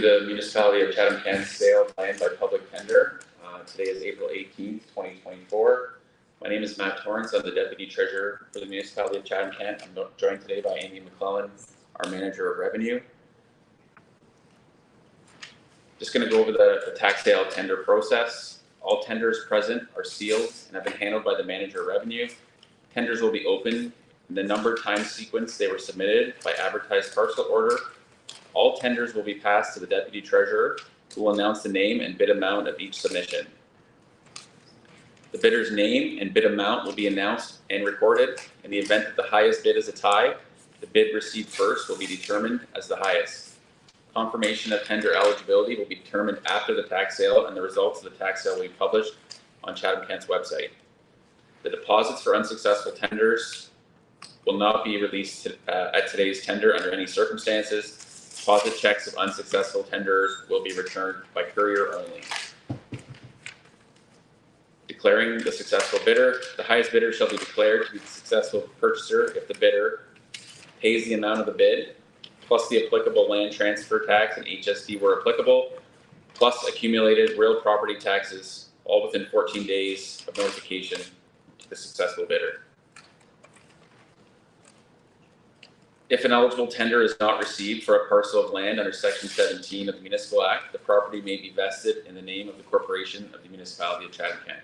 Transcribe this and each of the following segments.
the Municipality of Chatham-Kent sale of land by public tender. Today is April 18th, 2024. My name is Matt Torrance. I'm the Deputy Treasurer for the Municipality of Chatham-Kent. I'm joined today by Amy McClellan, our Manager of Revenue. Just going to go over the tax sale tender process. All tenders present are sealed and have been handled by the Manager of Revenue. Tenders will be opened in the number, time, sequence they were submitted by advertised parcel order. All tenders will be passed to the Deputy Treasurer, who will announce the name and bid amount of each submission. The bidder's name and bid amount will be announced and recorded. In the event that the highest bid is a tie, the bid received first will be determined as the highest. Confirmation of tender eligibility will be determined after the tax sale, and the results of the tax sale will be published on Chatham-Kent's website. The deposits for unsuccessful tenders will not be released at today's tender under any circumstances. Deposit checks of unsuccessful tenders will be returned by courier only. Declaring the successful bidder. The highest bidder shall be declared to be the successful purchaser if the bidder pays the amount of the bid, plus the applicable land transfer tax and HST where applicable, plus accumulated real property taxes, all within 14 days of notification to the successful bidder. If an eligible tender is not received for a parcel of land under Section 17 of the Municipal Act, the property may be vested in the name of the corporation of the Municipality of Chatham-Kent.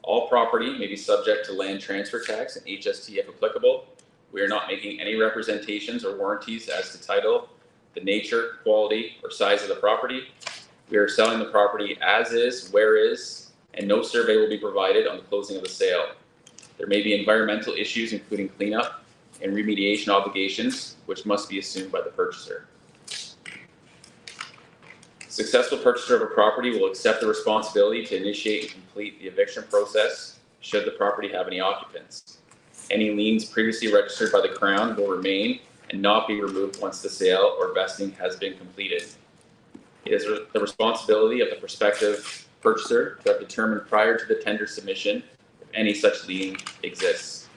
All property may be subject to land transfer tax and HST if applicable. We are not making any representations or warranties as to title, the nature, quality, or size of the property. We are selling the property as is, where is, and no survey will be provided on the closing of the sale. There may be environmental issues, including cleanup and remediation obligations, which must be assumed by the purchaser. Successful purchaser of a property will accept the responsibility to initiate and complete the eviction process should the property have any occupants. Any liens previously registered by the Crown will remain and not be removed once the sale or vesting has been completed. It is the responsibility of the prospective purchaser to have determined prior to the tender submission if any such lien exists.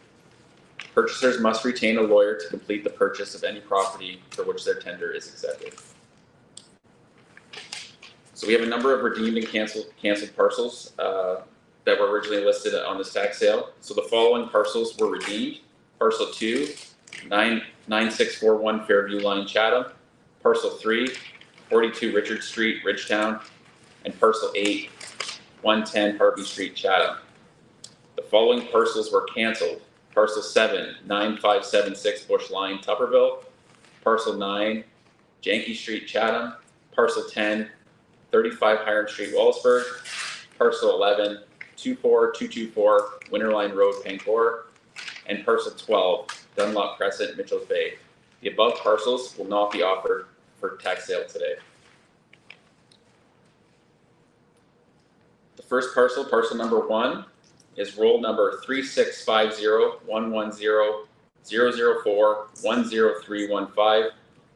Purchasers must retain a lawyer to complete the purchase of any property for which their tender is accepted. So we have a number of redeemed and canceled parcels that were originally listed on this tax sale. So the following parcels were redeemed: Parcel 2, 9641 Fairview Line, Chatham; Parcel 3, 42 Richard Street, Ridgetown; and Parcel 8, 110 Harvey Street, Chatham. The following parcels were cancelled: Parcel 7, 9576 Bush Line, Tupperville; Parcel 9, Yankee Street, Chatham; Parcel 10, 35 Hiram Street, Wallsburg; Parcel 11, 24224 Winterline Road, Pangor; and Parcel 12, Dunlop Crescent, Mitchells Bay. The above parcels will not be offered for tax sale today. The first parcel, parcel number 1, is roll number 3650110004103115,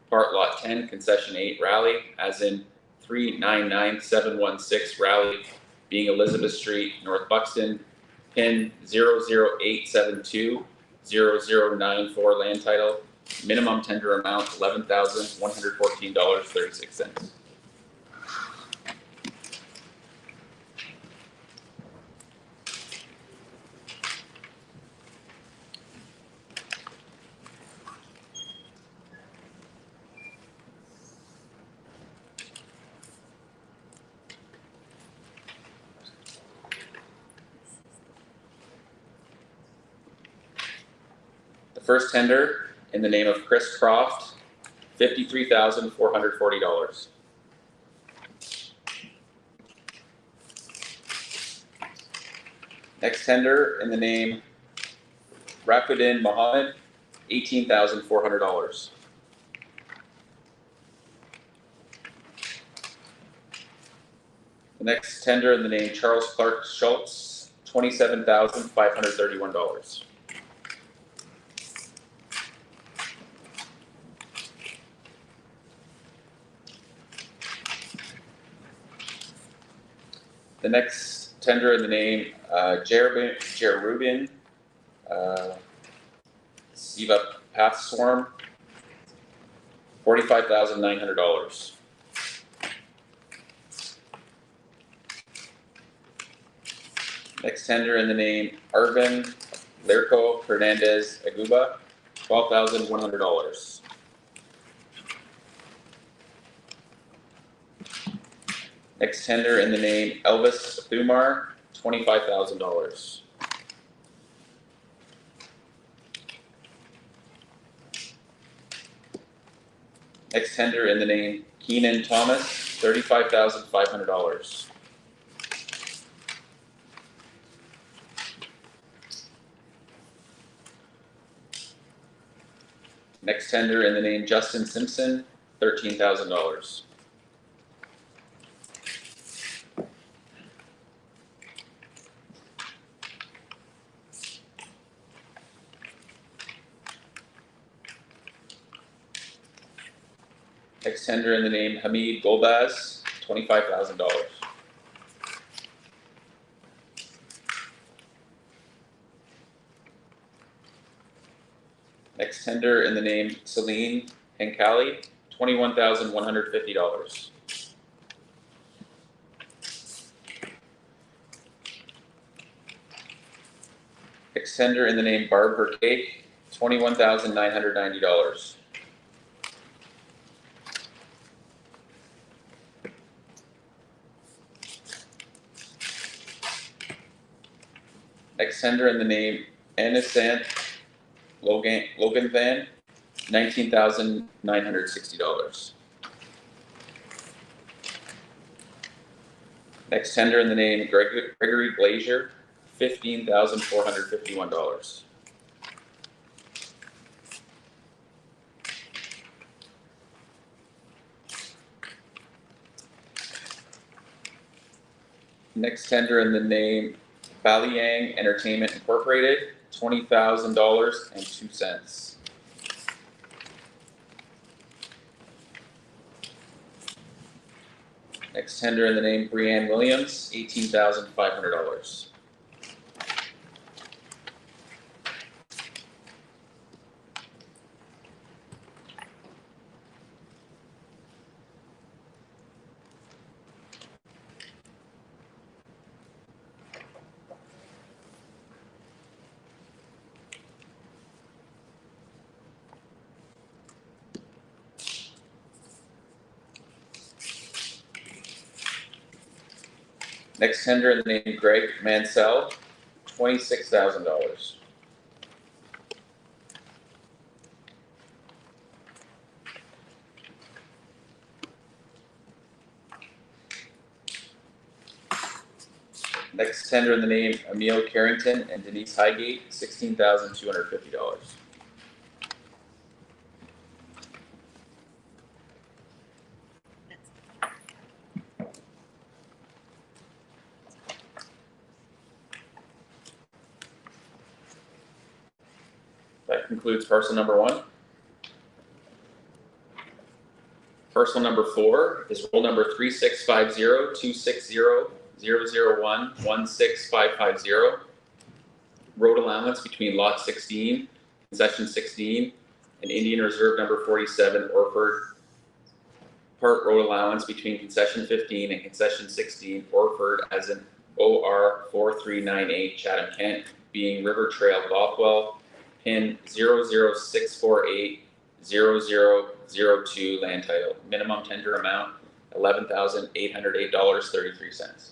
part lot 10, concession 8, Raleigh, as in 399716 Raleigh, being Elizabeth Street, North Buxton, PIN 008720094, land title, minimum tender amount $11,114.36. The first tender in the name of Chris Croft, $53,440. Next tender in the name Rafiddin Mohammed, $18,400. The next tender in the name Charles Clark Schultz, $27,531. The next tender in the name Jerubin Siva Pathswarm, $45,900. Next tender in the name Arvin Lerco Hernandez Aguba, $12,100. Next tender in the name Elvis Thumar, $25,000. Next tender in the name Keenan Thomas, $35,500. Next tender in the name Justin Simpson, $13,000. Next tender in the name Hamid Golbaz, $25,000. Next tender in the name Celine Henkali, $21,150. Next tender in the name Barb Vercake, $21,990. Next tender in the name Anisant Loganathan, $19,960. Next tender in the name Gregory Glazier, $15,451. Next tender in the name Baliang Entertainment Incorporated, $20,000.02. Next tender in the name Brianne Williams, $18,500. Next tender in the name Greg Mansell, $26,000. Next tender in the name Emil Carrington and Denise Highgate, $16,250. That concludes parcel number 1. Parcel number 4 is roll number 3650-260-001-16550. Road allowance between lot 16, concession 16, and Indian Reserve number 47, Orford. Part road allowance between concession 15 and concession 16, Orford, as an OR 4398 Chatham-Kent, being River Trail Bothwell, pin 006480002, land title. Minimum tender amount $11,808.33.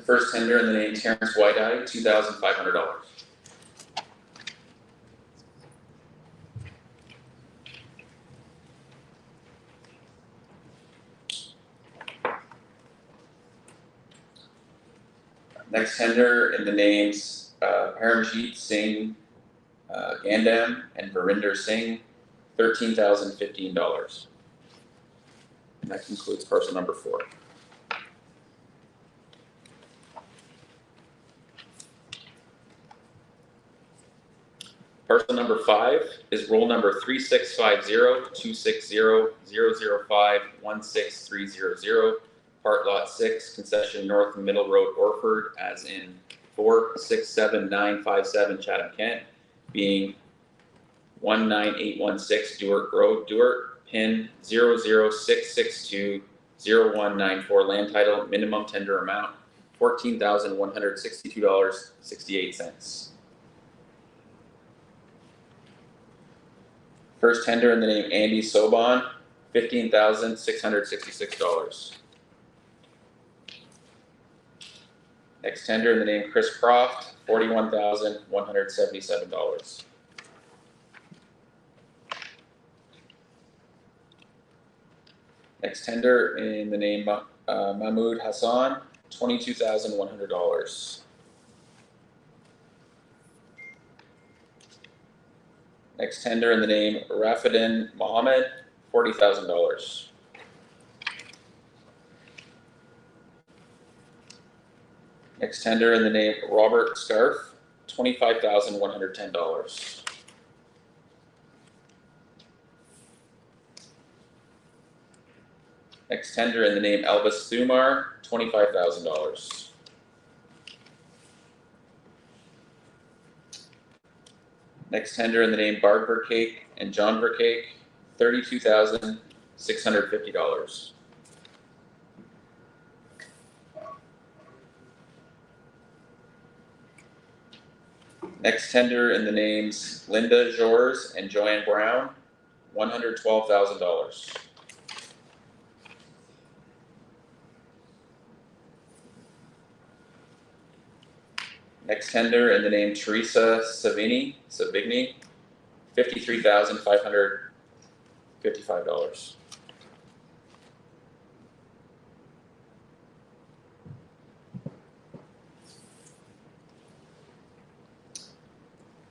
The first tender in the name Terrence Whiteye, $2,500. Next tender in the names Paramjit Singh Gandam and Verinder Singh, $13,015. And that concludes parcel number 4. Parcel number 5 is roll number 3650-260-005-16300, part lot 6, concession North Middle Road, Orford, as in 467957 Chatham-Kent, being 19816 Duart Road, Duart, pin 006620194, land title, minimum tender amount $14,162.68. First tender in the name Andy Soban, $15,666. Next tender in the name Chris Croft, $41,177. Next tender in the name Mahmoud Hassan, $22,100. Next tender in the name Rafidin Mohammed, $40,000. Next tender in the name Robert Scarf, $25,110. Next tender in the name Elvis Thumar, $25,000. Next tender in the name Barb Vercake and John Vercake, $32,650. Next tender in the names Linda Jors and Joanne Brown, $112,000. Next tender in the name Teresa Savigny, $53,555.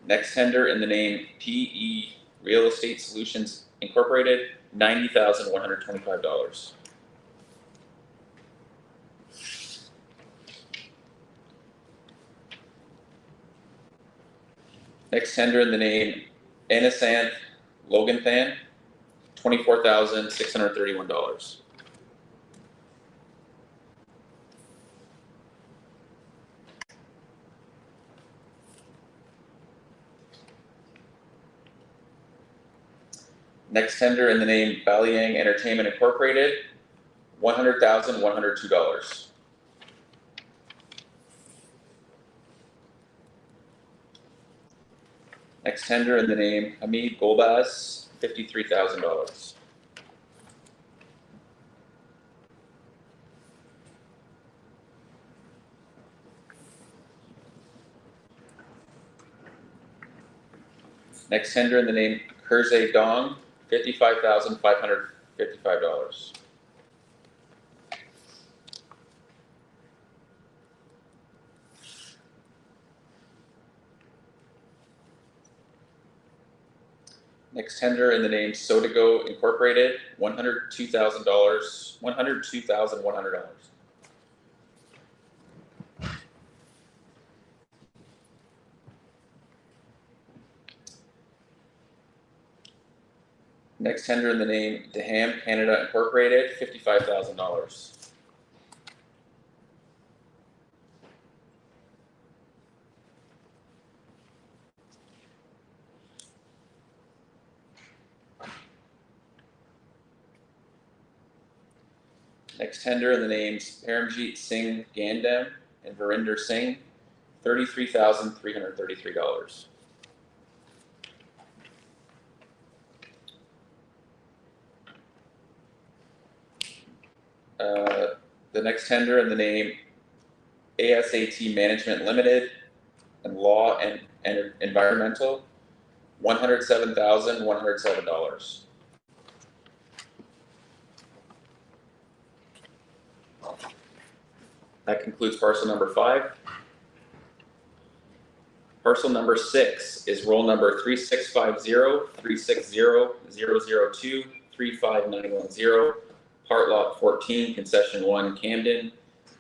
Next tender in the name PE Real Estate Solutions Incorporated, $90,125. Next tender in the name Anasanth Loganthan, $24,631. Next tender in the name Balayang Entertainment Incorporated, $100,102. Next tender in the name Hamid Golbaz, $53,000. Next tender in the name Kurze Dong, $55,555. Next tender in the name Sodago Incorporated, $102,100. Next tender in the name Deham Canada Incorporated, $55,000. Next tender in the names Paramjit Singh Gandam and Verinder Singh, $33,333. The next tender in the name ASAT Management Limited, and Law and Environmental, $107,107. That concludes parcel number 5. Parcel number 6 is roll number 3650-360-002-35910, part lot 14, concession 1, Camden,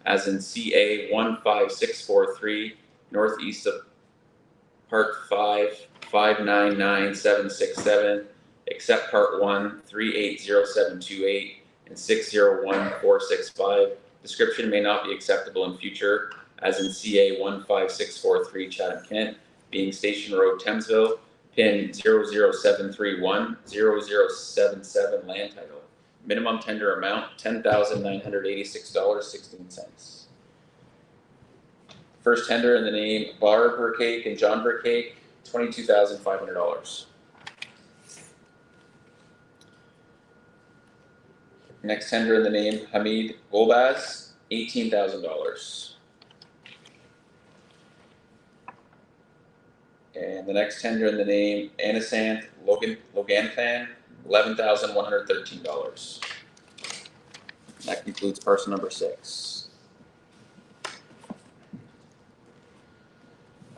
as in CA 15643, northeast of part 5, 599767, except part 1, 380728 and 601465. Description may not be acceptable in future, as in CA 15643 Chatham-Kent, being Station Road, Thamesville, PIN 00731 0077, land title. Minimum tender amount $10,986.16. First tender in the name Barb Vercake and John Vercake, $22,500. Next tender in the name Hamid Golbaz, $18,000. And the next tender in the name Anisanth Loganthan, $11,113. That concludes parcel number 6.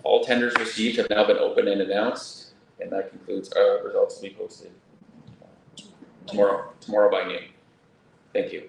All tenders received have now been opened and announced, and that concludes our results to be posted tomorrow by noon. Thank you.